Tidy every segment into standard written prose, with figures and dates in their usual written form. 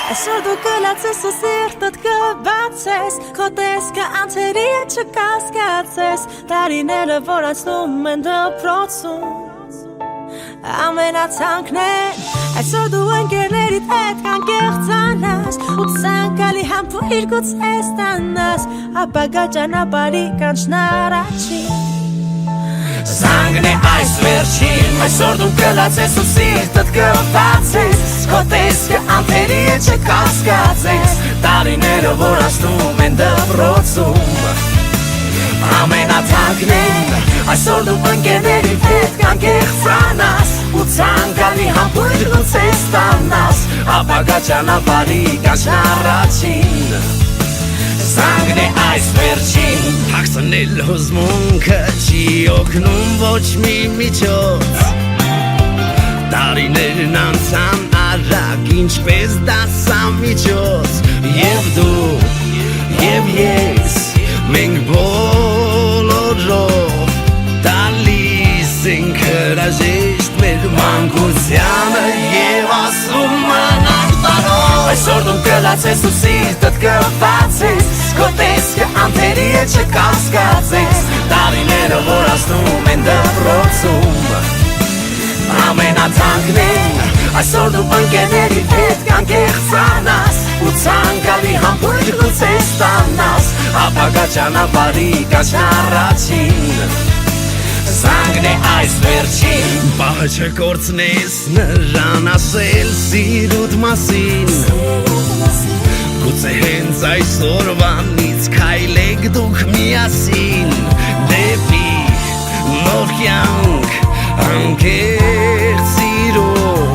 Այսօր դու կլացես ու սիրտդ կբացես Քո տեսքը անցերի չկասկածես Տարիները որ անցնում են դպրոցում Ամենացանկն են Այսօր դու ընկերներիդ հետ կանկեղծանաս Ու ցանկալի համբույր գուցե ստանաս Ապագա ճանապարհի կանչն առաջին Զանգն է այս վերջին Այսօր դու կլացես ու սիրտդ կբացես Քո տեսքը անթերի է չկասկածես Տարիները որ անցնում են դպրոցում Ամենաթանկն են Այսօր դու ընկերներիդ հետ կանկեղծանաս Ու ցանկալի համբույր գուցե ստանաս Ապագա ճանապարհի կանչն առաջին Զանգն է այս վերջին Հաղթնել հուզմունքը չի օգնում ոչ մի միջոց Տարիներն անցան արագ ինչպես դասամիջոց Եվ դու, և ես, մենք բոլորով Տալիս ենք հրաժեշտ մեր մանկությանը Եվ ասում մնանք տարով Այսօր դու կլացես ու սիրտդ կբացես Քո տեսքը անթերի է չկասկածես Տարիները որ անցնում են դպրոցում Ամենաթանկն են Այսօր դու ընկերներիդ հետ կանկեղծանաս Ու ցանկալի համբույր գուցե ստանաս Ապագա ճանապարհի կանչն առաջին Զանգն է այս վերջին Պահը չկորցնես նրան ասել սիրուդ մասին Գուցե հենց այսօրվանից քայլեք դուք միասին Դեպի նոր կյանք անկեղծ սիրով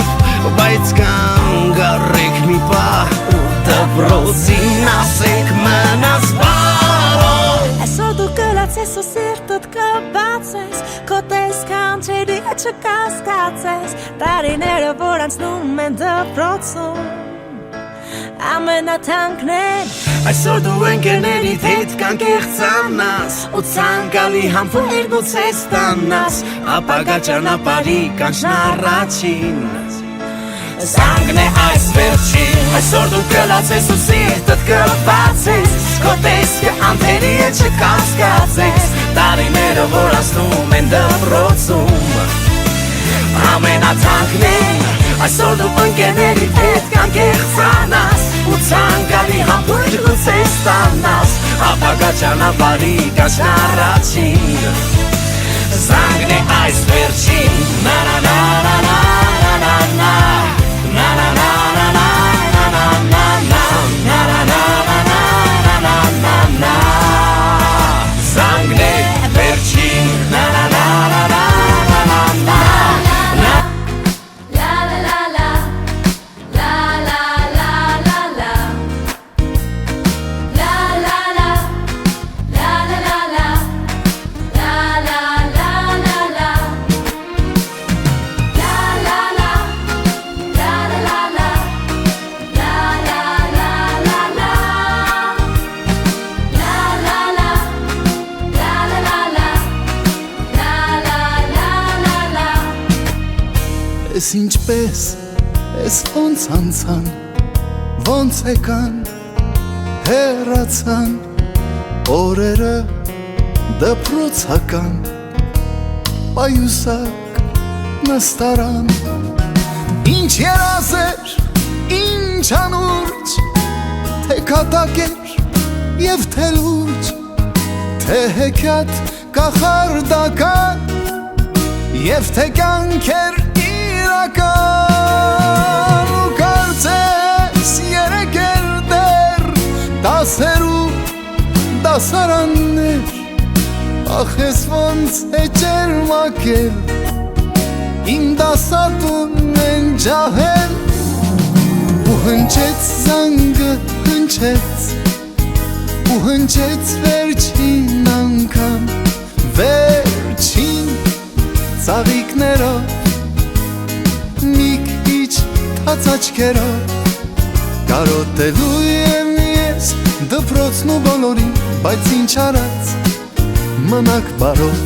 Բայց կանգ առեք մի պահ ու դպրոցին ասեք մնաս բարով Այսօր դու կլացես ու սիրտդ կբացես Քո տեսքը անցերի է չկասկածես Տարիները որ անցնում են դպրոցում Ամենաթանկն են Այսօր դու ընկերներիդ հետ կանկեղծանաս Ու ցանկալի համբույր գուցե ստանաս Ապագա ճանապարհի կանչն առաջին Զանգն է այս վերջին Այսօր դու կլացես ու սիրտդ կբացես Քո տեսքը անթերի է չկասկածես Տարիները որ անցնում են դպրոցում Ամենաթանկն են Այսօր դու ընկերներիդ հետ կանկեղծանաս Ու ցանկալի համբույր գուցե ստանաս Ապագա ճանապարհի կանչն առաջին Զանգն է այս վերջին Na na na na na na na na Na na na na na na na na na Na na na na na na na na Զանգն է վերջին Na na na na na na na na Ես ինչպես, ես ոնց անցան, ոնց եկան, հեռացան, օրերը դպրոցական, պայուսակ նստարան, ինչ երազեր, ինչ անուրջ, թե կատակեր և թե լուրջ, թե հեքիաթ կախարդական, և թե կյանքեր ու կարծես երեկել դեր դասերու դասարաններ ախ ես ոնց է ջերմակել իմ դասատուն են ջահել ու հնչեց զանգը հնչեց ու հնչեց վերջին անգամ վերջին ծաղիկներով մի քիչ թաց աչքերով կարոտելու եմ ես դպրոցն ու բոլորին բայց ինչ արած մնաք բարով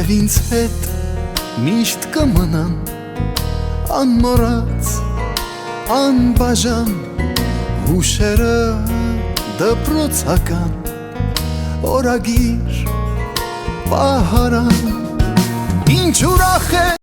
Եվ ինձ հետ միշտ կմնան անմոռաց, անբաժան հուշերը դպրոցական օրագիր պահարան Ինչ ուրախ է